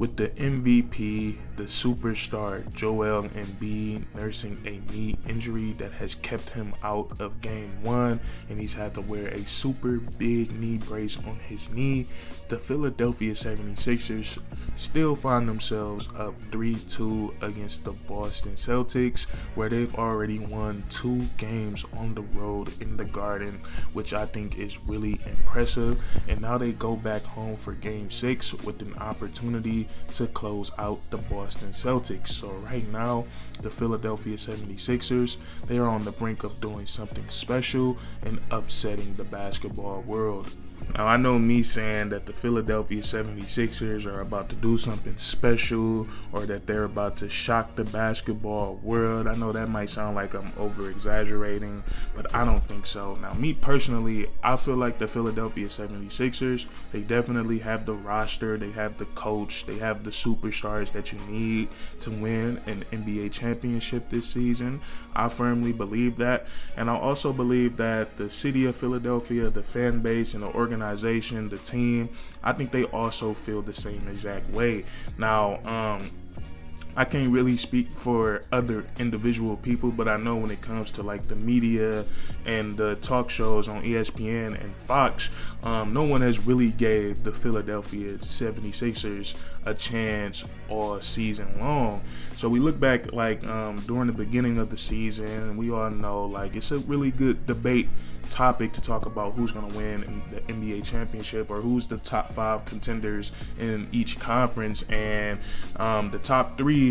With the MVP, the superstar Joel Embiid nursing a knee injury that has kept him out of Game 1, and he's had to wear a super big knee brace on his knee, the Philadelphia 76ers still find themselves up 3-2 against the Boston Celtics, where they've already won 2 games on the road in the Garden, which I think is really impressive. And now they go back home for Game 6 with an opportunity to close out the Boston Celtics. So right now, the Philadelphia 76ers, they are on the brink of doing something special and upsetting the basketball world. Now, I know me saying that the Philadelphia 76ers are about to do something special or that they're about to shock the basketball world. I know that might sound like I'm over-exaggerating, but I don't think so. Now, me personally, I feel like the Philadelphia 76ers, they definitely have the roster, they have the coach, they have the superstars that you need to win an NBA championship this season. I firmly believe that. And I also believe that the city of Philadelphia, the fan base, and the organization, the team, I think they also feel the same exact way. Now, I can't really speak for other individual people, but I know when it comes to like the media and the talk shows on ESPN and Fox, no one has really gave the Philadelphia 76ers a chance all season long. So we look back like during the beginning of the season, and we all know like it's a really good debate topic to talk about who's going to win in the NBA championship or who's the top 5 contenders in each conference. And the top 3,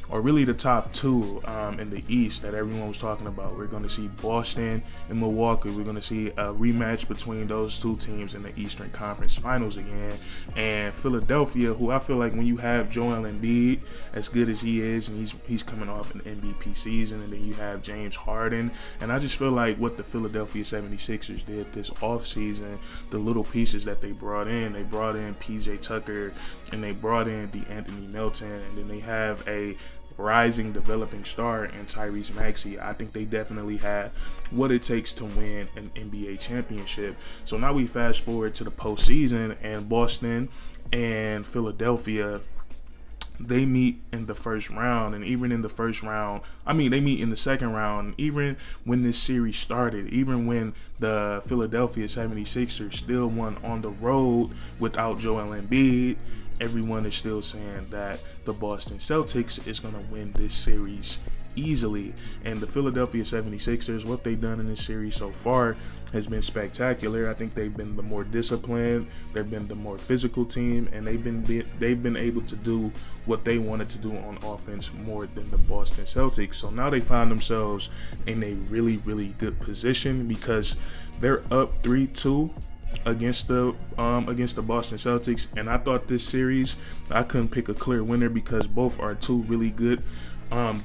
or really the top 2 in the East that everyone was talking about. We're going to see Boston and Milwaukee. We're going to see a rematch between those 2 teams in the Eastern Conference Finals again. And Philadelphia, who I feel like when you have Joel Embiid, as good as he is, and he's coming off an MVP season, and then you have James Harden, and I just feel like what the Philadelphia 76ers did this offseason, the little pieces that they brought in PJ Tucker, and they brought in DeAnthony Melton, and then they have a rising developing star in Tyrese Maxey. I think they definitely have what it takes to win an NBA championship. So now we fast forward to the postseason, and Boston and Philadelphia, they meet in the first round. And even in the first round, they meet in the second round. Even when this series started, even when the Philadelphia 76ers still won on the road without Joel Embiid, everyone is still saying that the Boston Celtics is going to win this series easily. And the Philadelphia 76ers, what they've done in this series so far has been spectacular. I think they've been the more disciplined, they've been the more physical team, and they've been able to do what they wanted to do on offense more than the Boston Celtics. So now they find themselves in a really, really good position because they're up 3-2 against the Boston Celtics. And I thought this series, I couldn't pick a clear winner because both are 2 really good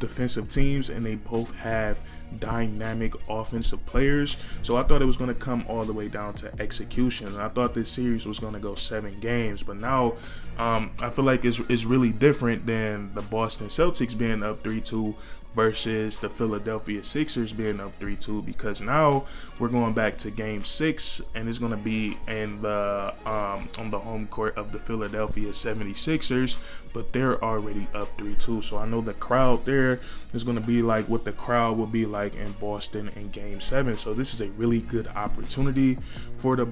defensive teams, and they both have dynamic offensive players. So I thought it was going to come all the way down to execution. And I thought this series was going to go 7 games, but now I feel like it's really different than the Boston Celtics being up 3-2 versus the Philadelphia Sixers being up 3-2, because now we're going back to Game 6, and it's going to be in the on the home court of the Philadelphia 76ers, but they're already up 3-2. So I know the crowd there is going to be like what the crowd will be like in Boston in Game 7. So this is a really good opportunity for the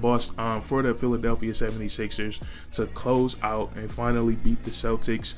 Philadelphia 76ers to close out and finally beat the Celtics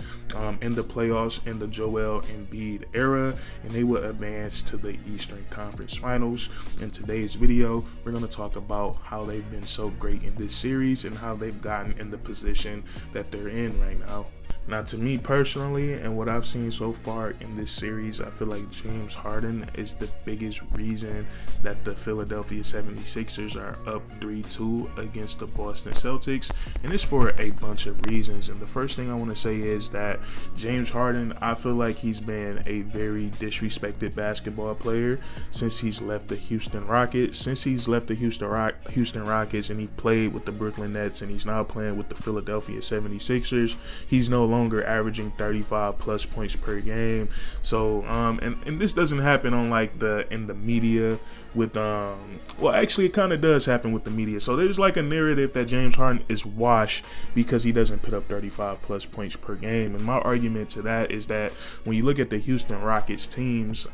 in the playoffs in the Joel Embiid era, and they will advance to the Eastern Conference Finals. In today's video, we're going to talk about how they've been so great in this series and how they've gotten in the position that they're in right now. Now, to me personally, and what I've seen so far in this series, I feel like James Harden is the biggest reason that the Philadelphia 76ers are up 3-2 against the Boston Celtics. And it's for a bunch of reasons. And the first thing I want to say is that James Harden, I feel like he's been a very disrespected basketball player since he's left the Houston Rockets. Since he's left the Houston Rockets and he played with the Brooklyn Nets, and he's now playing with the Philadelphia 76ers, he's no longer averaging 35 plus points per game. So and this doesn't happen on like in the media with well, actually it kind of does happen with the media. So there's like a narrative that James Harden is washed because he doesn't put up 35 plus points per game. And my argument to that is that when you look at the Houston Rockets teams,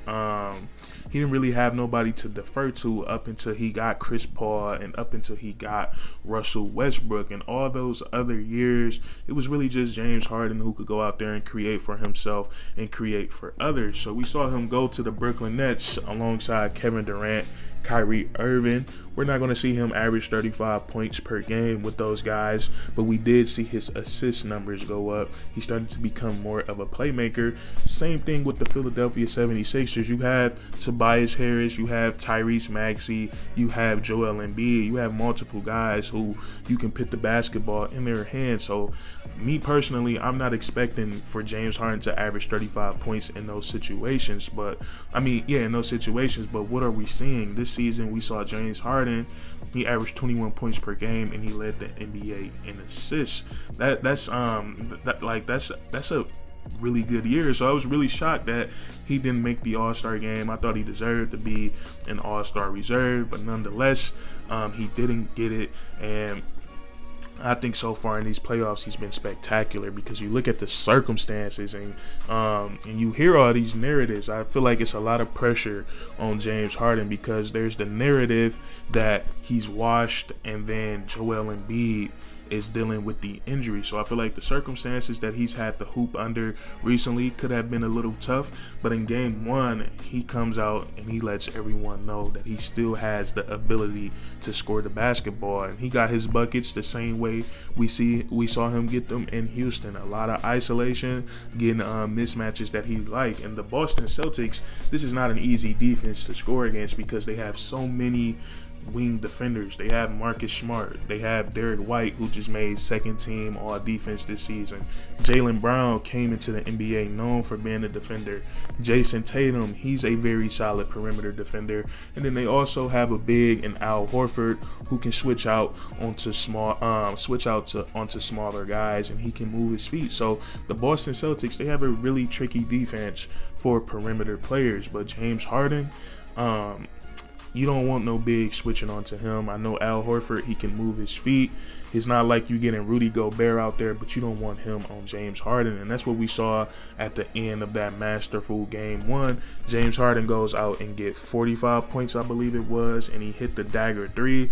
he didn't really have nobody to defer to up until he got Chris Paul and up until he got Russell Westbrook. And all those other years, it was really just James Harden who could go out there and create for himself and create for others. So we saw him go to the Brooklyn Nets alongside Kevin Durant, Kyrie Irving. We're not going to see him average 35 points per game with those guys, but we did see his assist numbers go up. He started to become more of a playmaker. Same thing with the Philadelphia 76ers. You have Tobias Harris, you have Tyrese Maxey, you have Joel Embiid, you have multiple guys who you can put the basketball in their hands. So me personally, I'm not expecting for James Harden to average 35 points in those situations, but I mean, yeah, in those situations, but what are we seeing? This season we saw James Harden, he averaged 21 points per game and he led the NBA in assists. That's a really good year. So I was really shocked that he didn't make the All-Star game. I thought he deserved to be an All-Star reserve, but nonetheless, he didn't get it. And I think so far in these playoffs he's been spectacular, because you look at the circumstances and you hear all these narratives. I feel like it's a lot of pressure on James Harden because there's the narrative that he's washed, and then Joel Embiid is dealing with the injury. So I feel like the circumstances that he's had to hoop under recently could have been a little tough, but in game one he comes out and he lets everyone know that he still has the ability to score the basketball, and he got his buckets the same way we saw him get them in Houston. A lot of isolation, getting mismatches that he liked. And the Boston Celtics, this is not an easy defense to score against because they have so many wing defenders. They have Marcus Smart, they have Derek White, who just made second team all defense this season. Jaylen Brown came into the NBA known for being a defender. Jason Tatum, he's a very solid perimeter defender. And then they also have a big in Al Horford who can switch out onto smaller guys, and he can move his feet. So the Boston Celtics, they have a really tricky defense for perimeter players. But James Harden, you don't want no big switching onto him. I know Al Horford, he can move his feet. It's not like you getting Rudy Gobert out there, but you don't want him on James Harden. And that's what we saw at the end of that masterful game one. James Harden goes out and get 45 points, I believe it was, and he hit the dagger three.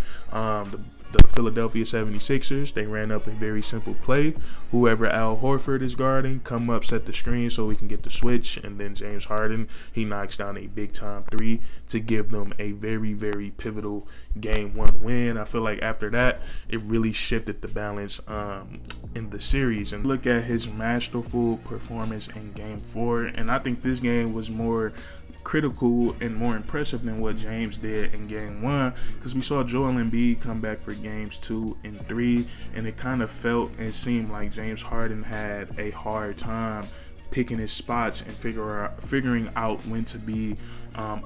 The Philadelphia 76ers, they ran up a very simple play. Whoever Al Horford is guarding, come up, set the screen so we can get the switch, and then James Harden, he knocks down a big time three to give them a very, very pivotal game one win. I feel like after that, it really shifted the balance in the series. And look at his masterful performance in game four, and I think this game was more critical and more impressive than what James did in game one, because we saw Joel Embiid come back for games 2 and 3, and it kind of felt and seemed like James Harden had a hard time picking his spots and figuring out when to be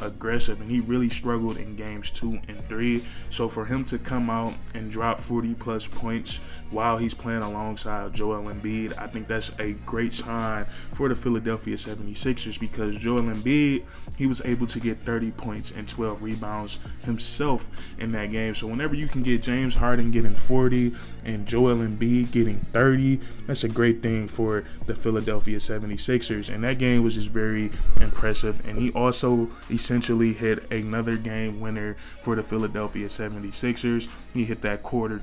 aggressive, and he really struggled in games 2 and 3. So for him to come out and drop 40 plus points while he's playing alongside Joel Embiid, I think that's a great sign for the Philadelphia 76ers, because Joel Embiid, he was able to get 30 points and 12 rebounds himself in that game. So whenever you can get James Harden getting 40 and Joel Embiid getting 30, that's a great thing for the Philadelphia 76ers. And that game was just very impressive, and he also essentially hit another game winner for the Philadelphia 76ers. He hit that corner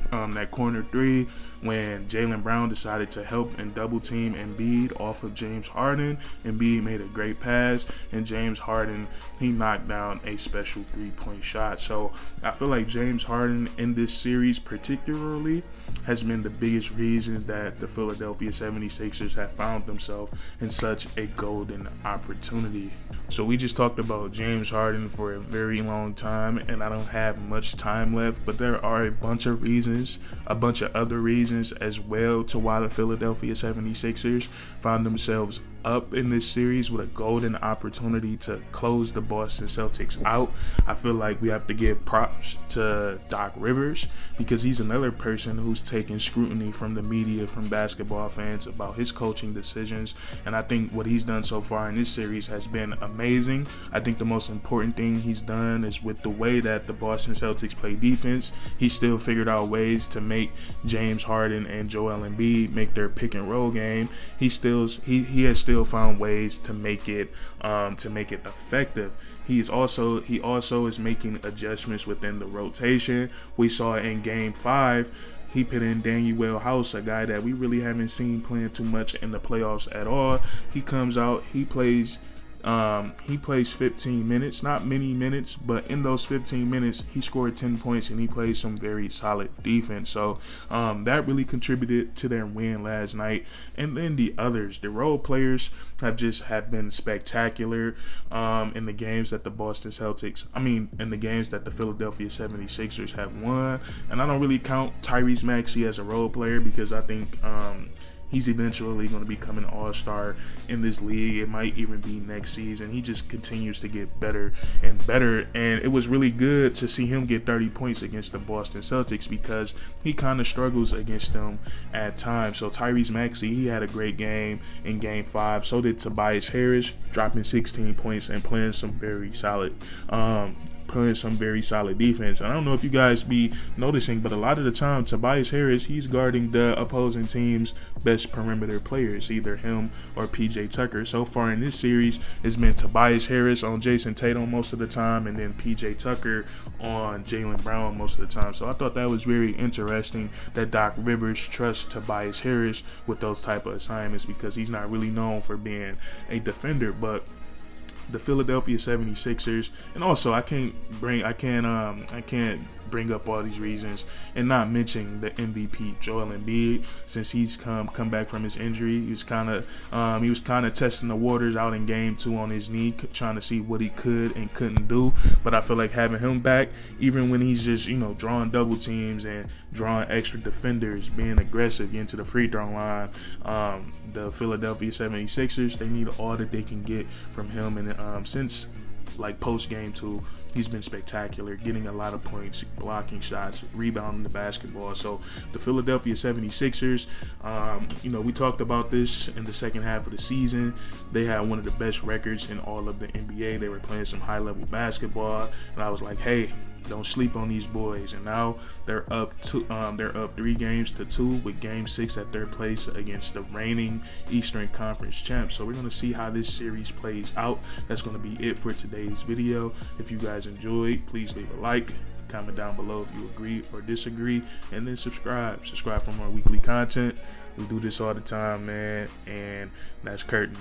three when Jaylen Brown decided to help and double team Embiid off of James Harden. Embiid made a great pass, and James Harden, he knocked down a special three-point shot. So I feel like James Harden in this series particularly has been the biggest reason that the Philadelphia 76ers have found themselves in such a golden opportunity. So we just talked about James Harden for a very long time, and I don't have much time left, but there are a bunch of reasons, a bunch of other reasons as well, to why the Philadelphia 76ers found themselves up in this series with a golden opportunity to close the Boston Celtics out. I feel like we have to give props to Doc Rivers, because he's another person who's taking scrutiny from the media, from basketball fans, about his coaching decisions, and I think what he's done so far in this series has been amazing. I think the most important thing he's done is with the way that the Boston Celtics play defense, he still figured out ways to make James Harden and Joel Embiid make their pick and roll game. He has still found ways to make it effective. He also is making adjustments within the rotation. We saw in Game 5, he put in Danuel House, a guy that we really haven't seen playing too much in the playoffs at all. He comes out, he plays 15 minutes, not many minutes, but in those 15 minutes, he scored 10 points and he played some very solid defense. So that really contributed to their win last night. And then the others, the role players have been spectacular in the games that the in the games that the Philadelphia 76ers have won. And I don't really count Tyrese Maxey as a role player, because I think he's eventually going to become an all-star in this league. It might even be next season. He just continues to get better and better, and it was really good to see him get 30 points against the Boston Celtics, because he kind of struggles against them at times. So Tyrese Maxey, he had a great game in Game 5. So did Tobias Harris, dropping 16 points and playing some very solid defense. And I don't know if you guys be noticing, but a lot of the time Tobias Harris, he's guarding the opposing team's best perimeter players, either him or PJ Tucker. So far in this series, it's been Tobias Harris on Jason Tatum most of the time, and then PJ Tucker on Jaylen Brown most of the time. So I thought that was very interesting that Doc Rivers trusts Tobias Harris with those type of assignments, because he's not really known for being a defender. But the Philadelphia 76ers, and also I can't bring up all these reasons and not mention the MVP Joel Embiid, since he's come back from his injury. He was kind of testing the waters out in Game 2 on his knee, trying to see what he could and couldn't do. But I feel like having him back, even when he's just drawing double teams and drawing extra defenders, being aggressive, getting to the free throw line, the Philadelphia 76ers, they need all that they can get from him. And since like post Game 2, he's been spectacular, getting a lot of points, blocking shots, rebounding the basketball. So the Philadelphia 76ers, we talked about this in the second half of the season. They had one of the best records in all of the NBA. They were playing some high-level basketball, and I was like, hey, don't sleep on these boys. And now they're up 3 games to 2 with Game 6 at their place against the reigning Eastern Conference champs. So we're going to see how this series plays out. That's going to be it for today's video. If you guys enjoyed, please leave a like, comment down below if you agree or disagree, and then subscribe for more weekly content. We do this all the time, man. And that's curtains.